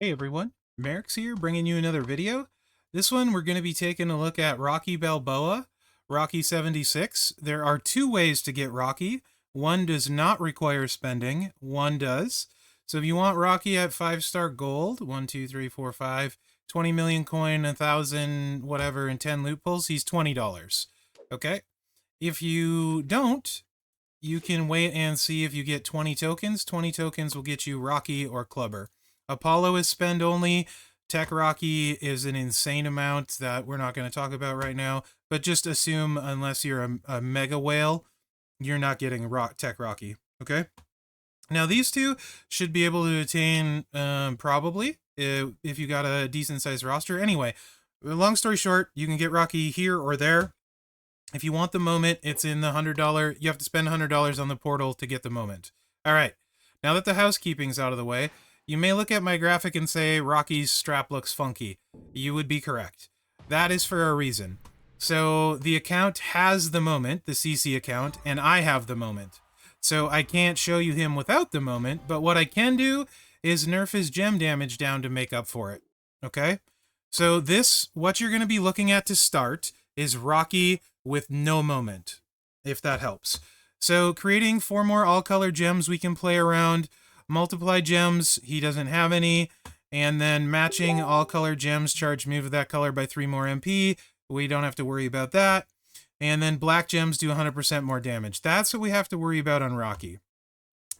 Hey everyone, Mherex here, bringing you another video. This one we're going to be taking a look at Rocky Balboa, Rocky76. There are two ways to get Rocky. One does not require spending, one does. So if you want Rocky at 5-star gold, 1, 2, 3, 4, 5, 20 million coin, 1,000 whatever, and 10 loot pulls, he's $20. Okay? If you don't, you can wait and see if you get 20 tokens. 20 tokens will get you Rocky or Clubber. Apollo is spend only. Tech Rocky is an insane amount that we're not going to talk about right now. But just assume, unless you're a mega whale, you're not getting Tech Rocky. Okay? Now, these two should be able to attain, probably, if you got a decent-sized roster. Anyway, long story short, you can get Rocky here or there. If you want the moment, it's in the $100. You have to spend $100 on the portal to get the moment. All right. Now that the housekeeping's out of the way, you may look at my graphic and say Rocky's strap looks funky. You would be correct. That is for a reason. So the account has the moment, the CC account, and I have the moment. So I can't show you him without the moment, but what I can do is nerf his gem damage down to make up for it. Okay? So what you're going to be looking at to start is Rocky with no moment, if that helps. So creating 4 more all-color gems we can play around. Multiply gems, he doesn't have any. And then matching all-color gems, charge move of that color by 3 more MP. We don't have to worry about that. And then black gems do 100% more damage. That's what we have to worry about on Rocky.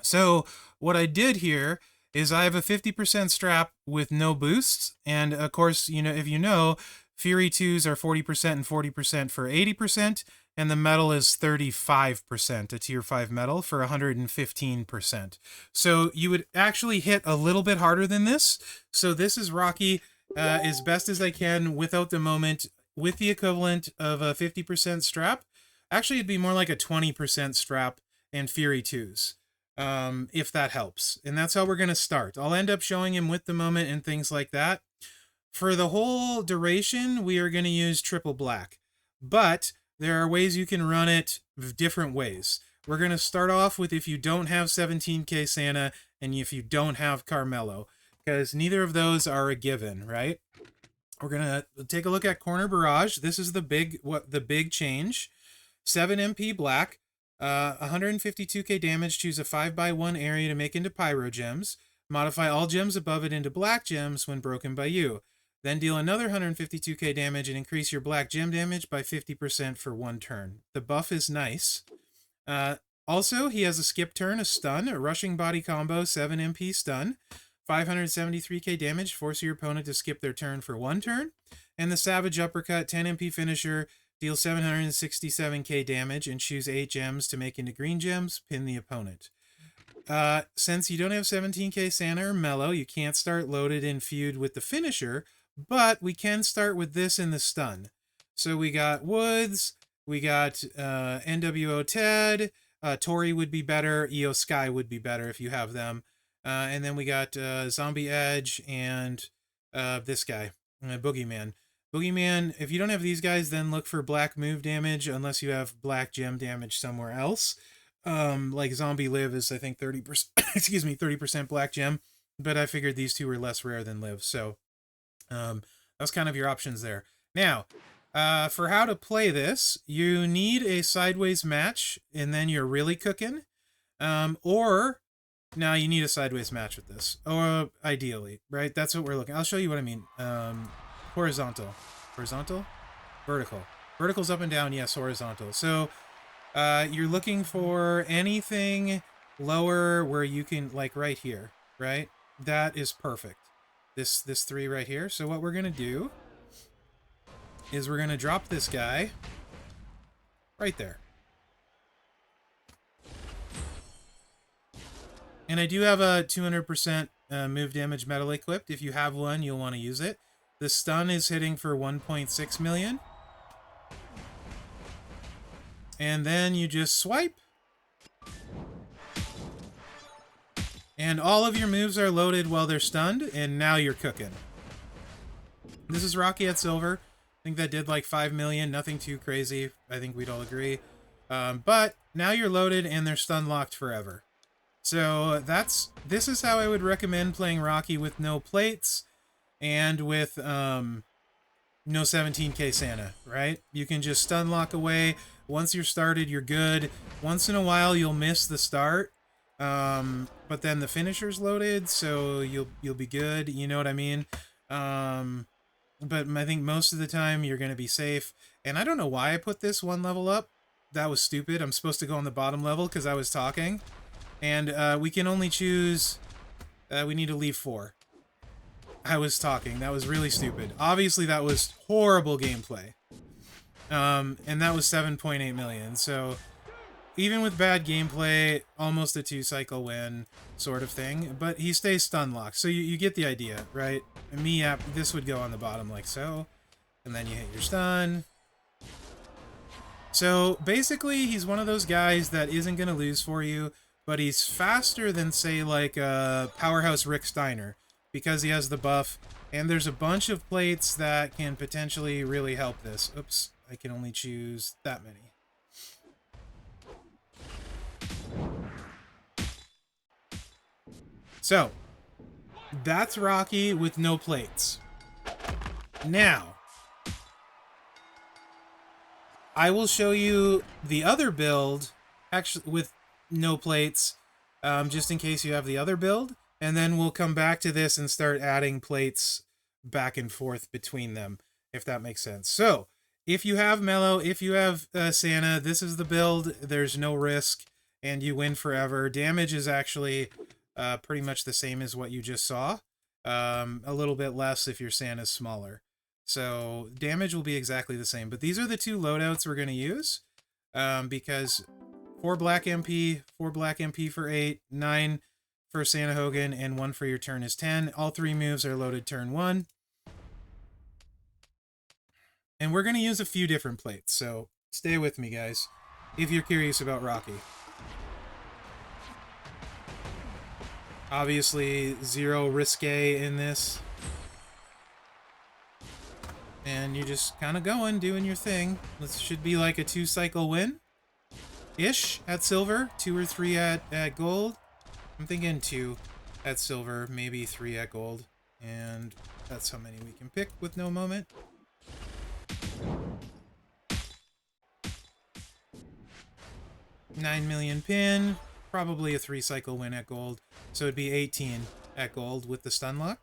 So what I did here is I have a 50% strap with no boosts. And of course, if you know, Fury 2s are 40% and 40% for 80%, and the metal is 35%, a tier 5 metal for 115%. So you would actually hit a little bit harder than this. So this is Rocky as best as I can without the moment, with the equivalent of a 50% strap. Actually, it'd be more like a 20% strap and Fury 2s. If that helps. And that's how we're going to start. I'll end up showing him with the moment and things like that. For the whole duration, we are going to use triple black. But there are ways you can run it different ways. We're going to start off with if you don't have 17k Santa and if you don't have Carmelo, because neither of those are a given, right? We're going to take a look at Corner Barrage. This is the big change. 7 MP black. 152k damage, choose a 5x1 area to make into pyro gems. Modify all gems above it into black gems when broken by you. Then deal another 152k damage and increase your black gem damage by 50% for 1 turn. The buff is nice. Also, he has a skip turn, a stun, a rushing body combo, 7 MP stun. 573k damage, force your opponent to skip their turn for 1 turn. And the Savage Uppercut, 10 MP finisher, deal 767k damage and choose 8 gems to make into green gems, pin the opponent. Since you don't have 17k Santa or Mellow, you can't start loaded and feud with the finisher, but we can start with this in the stun. So we got Woods, we got NWO Ted, Tori would be better, EO Sky would be better if you have them. And then we got Zombie Edge and this guy, Boogeyman. Boogeyman, if you don't have these guys, then look for black move damage unless you have black gem damage somewhere else. Like Zombie Live is, I think, 30%, excuse me, 30% black gem, but I figured these two were less rare than Live, so that's kind of your options there. Now, for how to play this, you need a sideways match, and then you're really cooking. Or, now you need a sideways match with this, or ideally, right? That's what we're looking. I'll show you what I mean. Horizontal. Horizontal? Vertical. Vertical's up and down, yes, horizontal. So, you're looking for anything lower where you can, like right here, right? That is perfect. This 3 right here. So what we're going to do is we're going to drop this guy right there. And I do have a 200% move damage metal equipped. If you have one, you'll want to use it. The stun is hitting for 1.6 million. And then you just swipe. And all of your moves are loaded while they're stunned, and now you're cooking. This is Rocky at silver. I think that did like 5 million, nothing too crazy. I think we'd all agree. But now you're loaded and they're stun locked forever. So this is how I would recommend playing Rocky with no plates and with no 17k Santa, right? You can just stun lock away. Once you're started, you're good. Once in a while, you'll miss the start, but then the finisher's loaded, so you'll be good. You know what I mean? But I think most of the time you're going to be safe. And I don't know why I put this one level up. That was stupid. I'm supposed to go on the bottom level because I was talking. And we can only choose... we need to leave 4. I was talking. That was really stupid. Obviously, that was horrible gameplay. And that was 7.8 million. So, even with bad gameplay, almost a 2-cycle win sort of thing. But he stays stun locked. So you get the idea, right? And this would go on the bottom like so. And then you hit your stun. So, basically, he's one of those guys that isn't going to lose for you. But he's faster than, say, like Powerhouse Rick Steiner. Because he has the buff. And there's a bunch of plates that can potentially really help this. Oops, I can only choose that many. So, that's Rocky with no plates. Now, I will show you the other build, actually with no plates, just in case you have the other build. And then we'll come back to this and start adding plates back and forth between them, if that makes sense. So, if you have Mellow, if you have Santa, this is the build. There's no risk, and you win forever. Damage is actually pretty much the same as what you just saw. A little bit less if your Santa's smaller. So, damage will be exactly the same. But these are the 2 loadouts we're going to use, because 4 black MP, 4 black MP for 8, 9 for Santa Hogan, and 1 for your turn is 10. All 3 moves are loaded turn 1. And we're going to use a few different plates, so stay with me, guys, if you're curious about Rocky. Obviously, 0 risque in this. And you're just kind of going, doing your thing. This should be like a 2-cycle win-ish at silver, 2 or 3 at gold. I'm thinking 2 at silver, maybe 3 at gold. And that's how many we can pick with no moment. $9 million pin, probably a 3-cycle win at gold. So it'd be 18 at gold with the stun lock.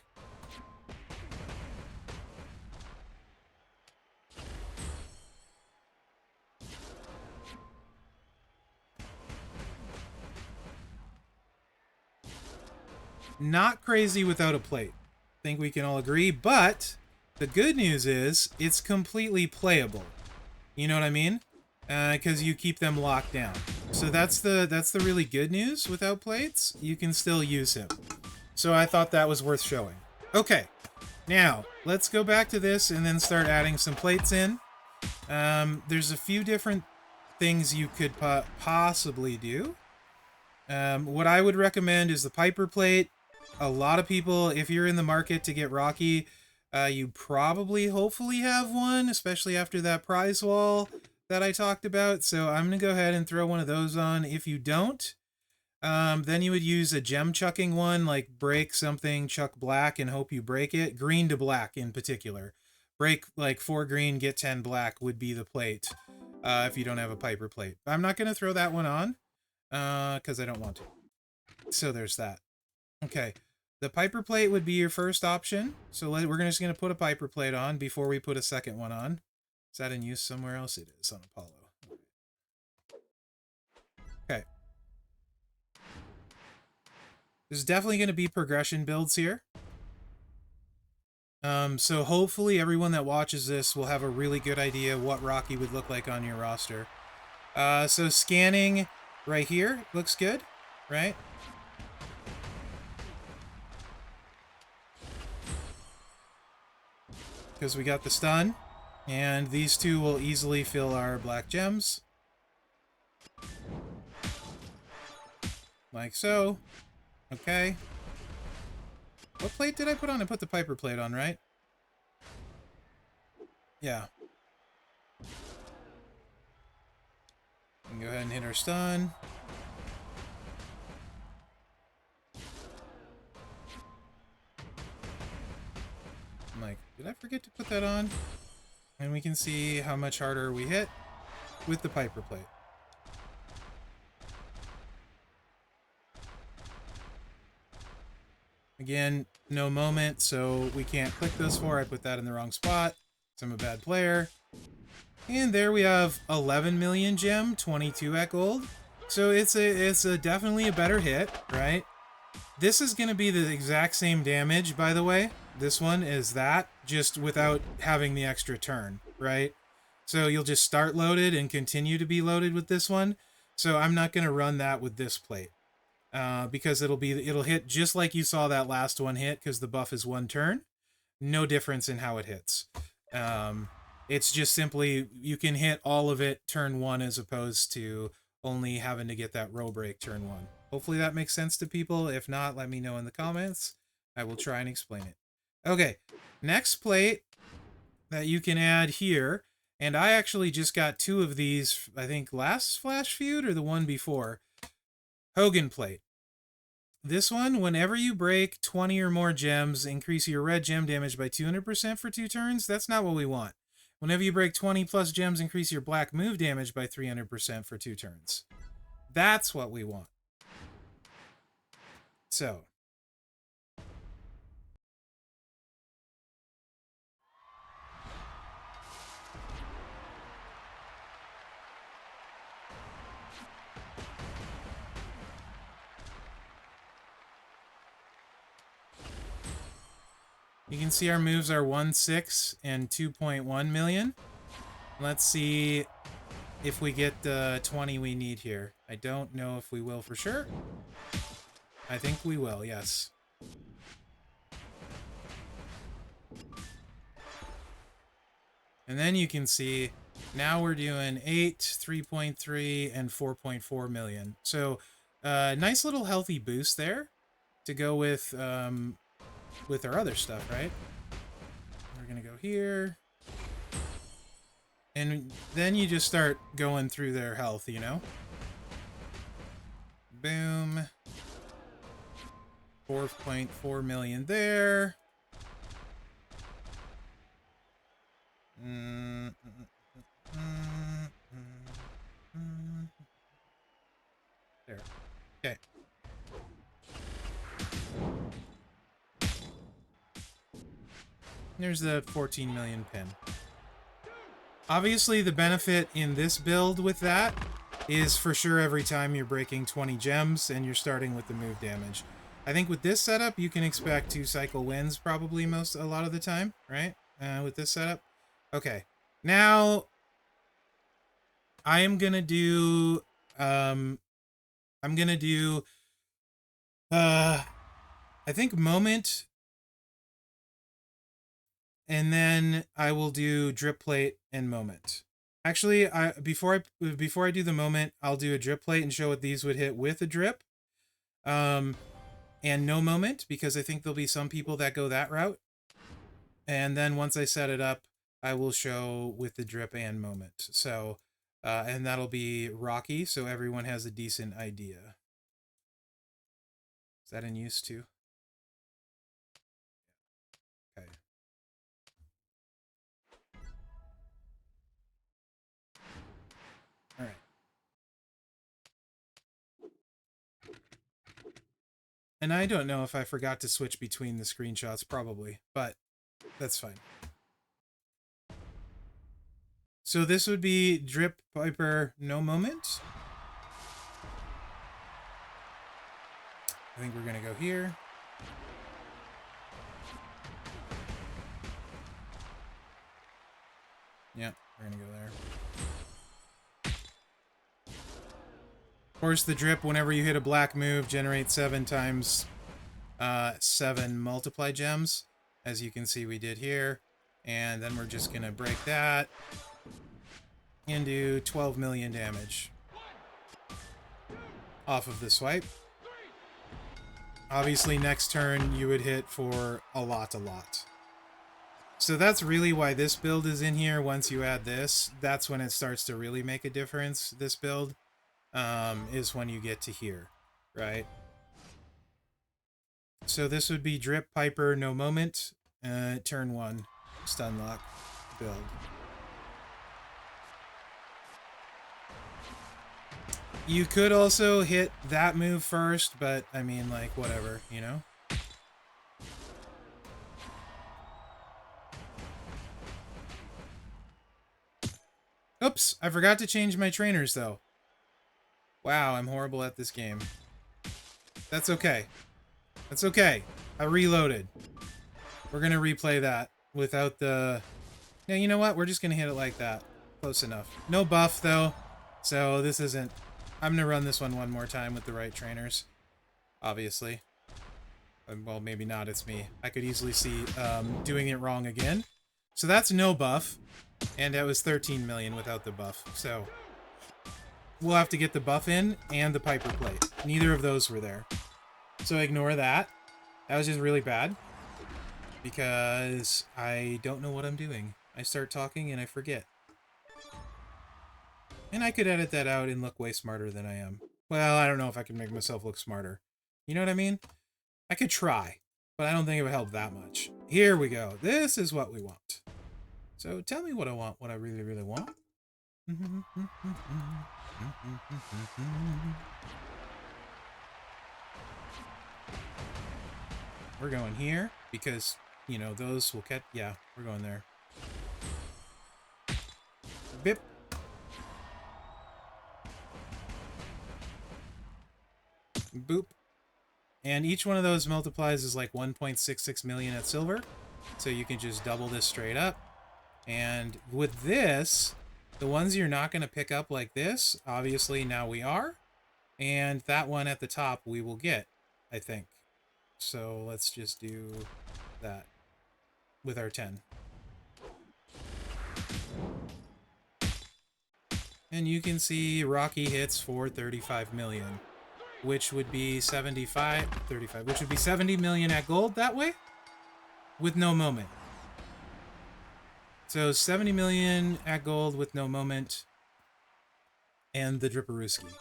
Not crazy without a plate. I think we can all agree, but the good news is it's completely playable. You know what I mean? Because you keep them locked down. So that's the really good news without plates. You can still use him. So I thought that was worth showing. Okay, now let's go back to this and then start adding some plates in. There's a few different things you could possibly do. What I would recommend is the Piper plate. A lot of people, if you're in the market to get Rocky, you probably, hopefully have one, especially after that prize wall that I talked about. So I'm going to go ahead and throw one of those on. If you don't, then you would use a gem chucking one, like break something, chuck black, and hope you break it. Green to black in particular. Break like 4 green, get 10 black would be the plate if you don't have a Piper plate. I'm not going to throw that one on because I don't want to. So there's that. Okay. The Piper plate would be your first option. So we're just going to put a Piper plate on before we put a second one on. Is that in use somewhere else? It is on Apollo. Okay. There's definitely going to be progression builds here. So hopefully everyone that watches this will have a really good idea what Rocky would look like on your roster. So scanning right here looks good, right? Because we got the stun, and these 2 will easily fill our black gems. Like so. Okay. What plate did I put on? I put the Piper plate on, right? Yeah. We can go ahead and hit our stun. Did I forget to put that on? And we can see how much harder we hit with the Piper plate. Again, no moment, so we can't click those four. I put that in the wrong spot, so I'm a bad player. And there we have 11 million gem, 22 at gold. So it's a definitely a better hit, right? This is going to be the exact same damage, by the way. This one is that, just without having the extra turn, right? So you'll just start loaded and continue to be loaded with this one. So I'm not going to run that with this plate. Because it'll hit just like you saw that last one hit, because the buff is one turn. No difference in how it hits. It's just simply you can hit all of it turn one as opposed to only having to get that row break turn one. Hopefully that makes sense to people. If not, let me know in the comments. I will try and explain it. Okay, next plate that you can add here, and I actually just got 2 of these, I think last Flash Feud or the one before. Hogan plate. This one, whenever you break 20 or more gems, increase your red gem damage by 200% for 2 turns. That's not what we want. Whenever you break 20 plus gems, increase your black move damage by 300% for 2 turns. That's what we want. So. You can see our moves are 1.6 and 2.1 million. Let's see if we get the 20 we need here. I don't know if we will for sure. I think we will, yes. And then you can see now we're doing 8, 3.3, and 4.4 million. So nice little healthy boost there to go with our other stuff, right? We're going to go here. And then you just start going through their health, you know? Boom. 4.4 million there. There. Okay. There's the 14 million pin. Obviously, the benefit in this build with that is for sure every time you're breaking 20 gems and you're starting with the move damage. I think with this setup, you can expect 2 cycle wins probably a lot of the time, right? With this setup. Okay. Now, I am going to do... I think moment, and then I will do drip plate and moment. Actually, before I do the moment, I'll do a drip plate and show what these would hit with a drip, and no moment, because I think there'll be some people that go that route. And then once I set it up, I will show with the drip and moment. So, and that'll be Rocky, so everyone has a decent idea. Is that in use too? Okay. All right. And I don't know if I forgot to switch between the screenshots, probably, but that's fine. So this would be Drip Piper No Moment. I think we're going to go here. Yeah, we're going to go there. Of course, the drip, whenever you hit a black move, generates 7 times 7 multiply gems, as you can see we did here. And then we're just going to break that and do 12 million damage off of the swipe. Obviously, next turn, you would hit for a lot. So that's really why this build is in here. Once you add this, that's when it starts to really make a difference, this build. Is when you get to here, right? So this would be Drip Piper No Moment, turn 1. stun lock build. You could also hit that move first, but I mean, like, whatever, you know? Oops, I forgot to change my trainers, though. Wow, I'm horrible at this game. That's okay. That's okay. I reloaded. We're gonna replay that without the... Yeah, you know what? We're just gonna hit it like that. Close enough. No buff, though, so this isn't... I'm gonna run this one more time with the right trainers. Obviously. Well, maybe not, it's me. I could easily see doing it wrong again. So that's no buff, and that was 13 million without the buff. So we'll have to get the buff in and the Piper plate. Neither of those were there. So ignore that. That was just really bad because I don't know what I'm doing. I start talking and I forget. And I could edit that out and look way smarter than I am. Well, I don't know if I can make myself look smarter. You know what I mean? I could try, but I don't think it would help that much. Here we go. This is what we want. So tell me what I want, what I really, really want. We're going here because, you know, those will catch. Yeah, we're going there. Bip. Boop. And each one of those multiplies is like 1.66 million at silver. So you can just double this straight up. And with this, the ones you're not going to pick up like this, obviously now we are. And that one at the top we will get, I think. So let's just do that with our 10. And you can see Rocky hits for 35 million. Which would be 35, which would be 70 million at gold that way, with no moment. So 70 million at gold with no moment, and the Dripperooski.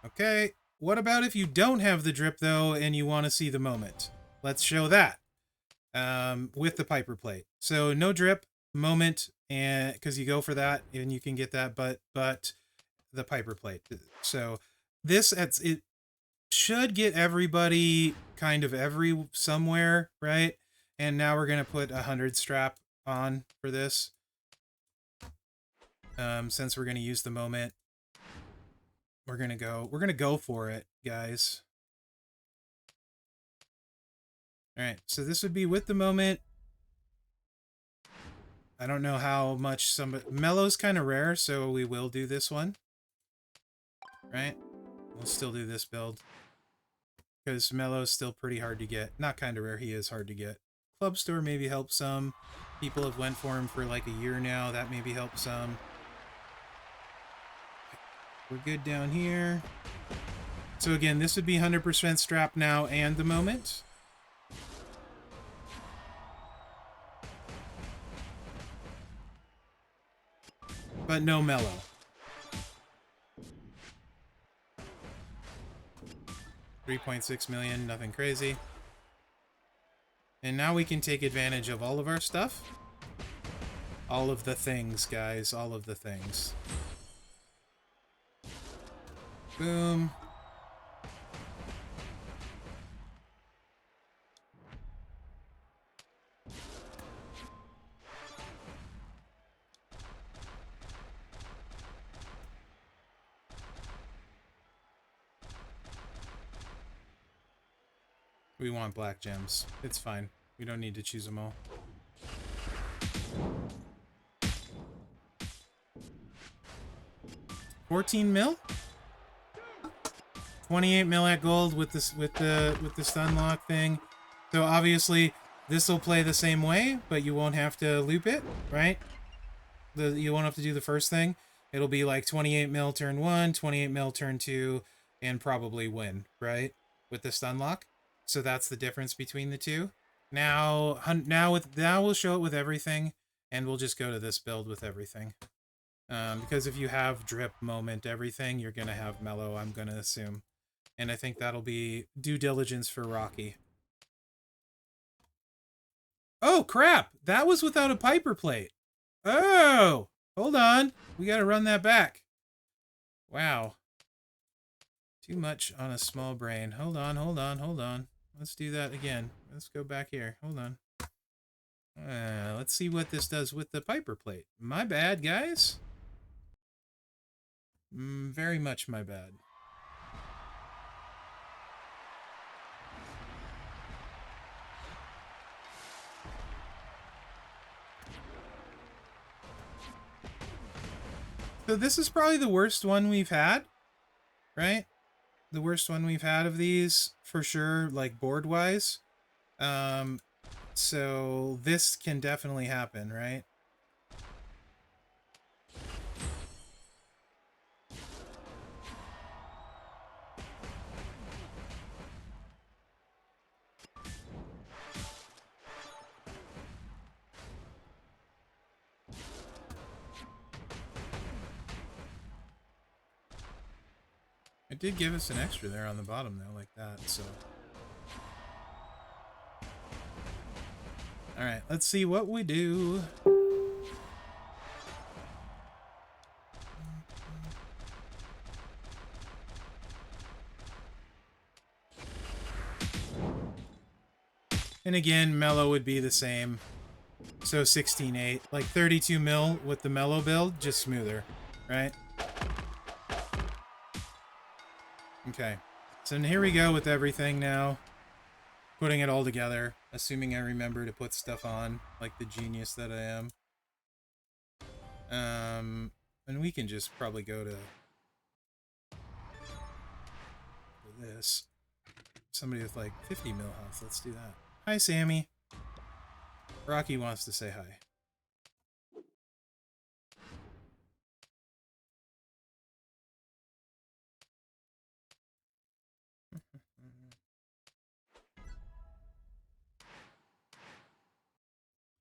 Okay, what about if you don't have the drip, though, and you want to see the moment? Let's show that with the Piper plate. So no drip, moment, and because you go for that, and you can get that, but the Piper plate. So... it should get everybody kind of somewhere, right? And now we're going to put 100 strap on for this. Since we're going to use the moment. We're going to go for it, guys. All right. So this would be with the moment. I don't know how much Mellow's kind of rare, so we will do this one. Right? We'll still do this build. Because Mellow's still pretty hard to get. Not kind of rare, he is hard to get. Club Store maybe helps some. People have went for him for like a year now. That maybe helps some. We're good down here. So again, this would be 100% strap now and the moment. But no Mellow. 3.6 million, nothing crazy. And now we can take advantage of all of our stuff. All of the things, guys. All of the things. Boom. We want black gems. It's fine. We don't need to choose them all. $14 mil? 28 mil at gold with this with the stun lock thing. So obviously this will play the same way, but you won't have to loop it, right? You won't have to do the first thing. It'll be like 28 mil turn 1, 28 mil turn 2, and probably win, right? With the stun lock. So that's the difference between the two. Now we'll show it with everything, and we'll just go to this build with everything. Because if you have drip, moment, everything, you're gonna have mellow, I'm gonna assume. And I think that'll be due diligence for Rocky. Oh, crap. That was without a Piper plate. Oh, hold on. We got to run that back. Wow. Too much on a small brain. Hold on, hold on, hold on. Let's do that again. Let's go back here. Hold on. Let's see what this does with the Piper plate. My bad, guys. Very much my bad. So this is probably the worst one we've had, right? The worst one we've had of these, for sure, like board-wise. So this can definitely happen, right? It did give us an extra there on the bottom, though, like that, so... Alright, let's see what we do. And again, mellow would be the same. So 16.8, like 32 mil with the mellow build, just smoother, right? Okay, so here we go with everything now. Putting it all together, assuming I remember to put stuff on, like the genius that I am. And we can just probably go to this. Somebody with like 50 mil health, let's do that. Hi, Sammy. Rocky wants to say hi.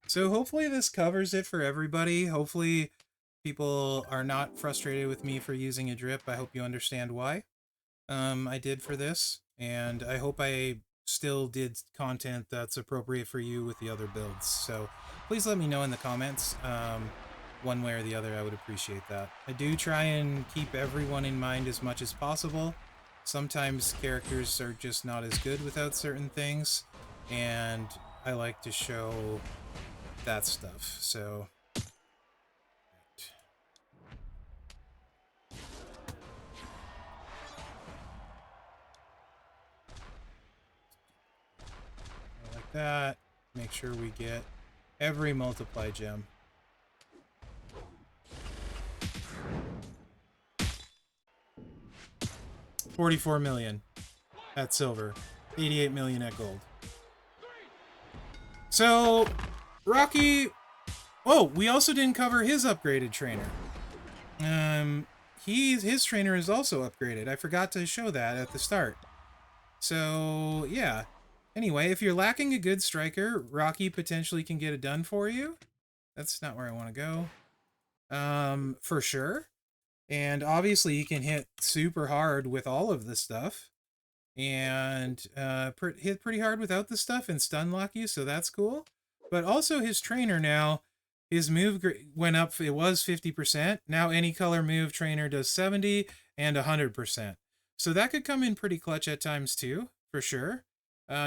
So hopefully this covers it for everybody. Hopefully people are not frustrated with me for using a drip. I hope you understand why I did for this. And I hope I still did content that's appropriate for you with the other builds. So please let me know in the comments. One way or the other, I would appreciate that. I do try and keep everyone in mind as much as possible. Sometimes characters are just not as good without certain things, and I like to show that stuff, so... Like that. Make sure we get every multiply gem. $44 million at silver, 88 million at gold. So, Rocky... Oh, we also didn't cover his upgraded trainer. His trainer is also upgraded. I forgot to show that at the start. So, yeah. Anyway, if you're lacking a good striker, Rocky potentially can get it done for you. That's not where I want to go. For sure. And obviously he can hit super hard with all of the stuff. And hit pretty hard without the stuff and stun lock you, so that's cool. But also his trainer now, his move went up, it was 50%. Now any color move trainer does 70 and 100%. So that could come in pretty clutch at times too, for sure,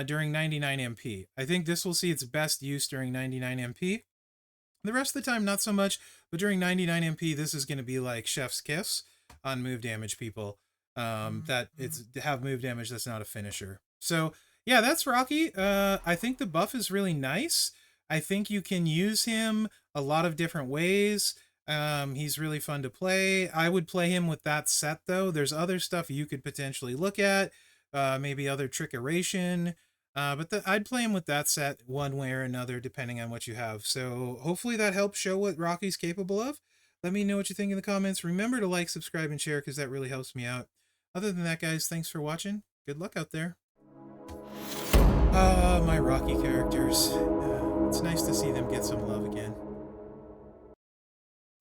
during 99 MP. I think this will see its best use during 99 MP. The rest of the time, not so much, but during 99 MP, this is going to be like chef's kiss on move damage people. That it's have move damage that's not a finisher. So yeah, that's Rocky. I think the buff is really nice. I think you can use him a lot of different ways. He's really fun to play. I would play him with that set though. There's other stuff you could potentially look at, maybe other trickeration. But I'd play him with that set one way or another, depending on what you have. So hopefully that helps show what Rocky's capable of. Let me know what you think in the comments. Remember to like, subscribe, and share because that really helps me out. Other than that, guys, thanks for watching. Good luck out there. Ah, my Rocky characters. It's nice to see them get some love again.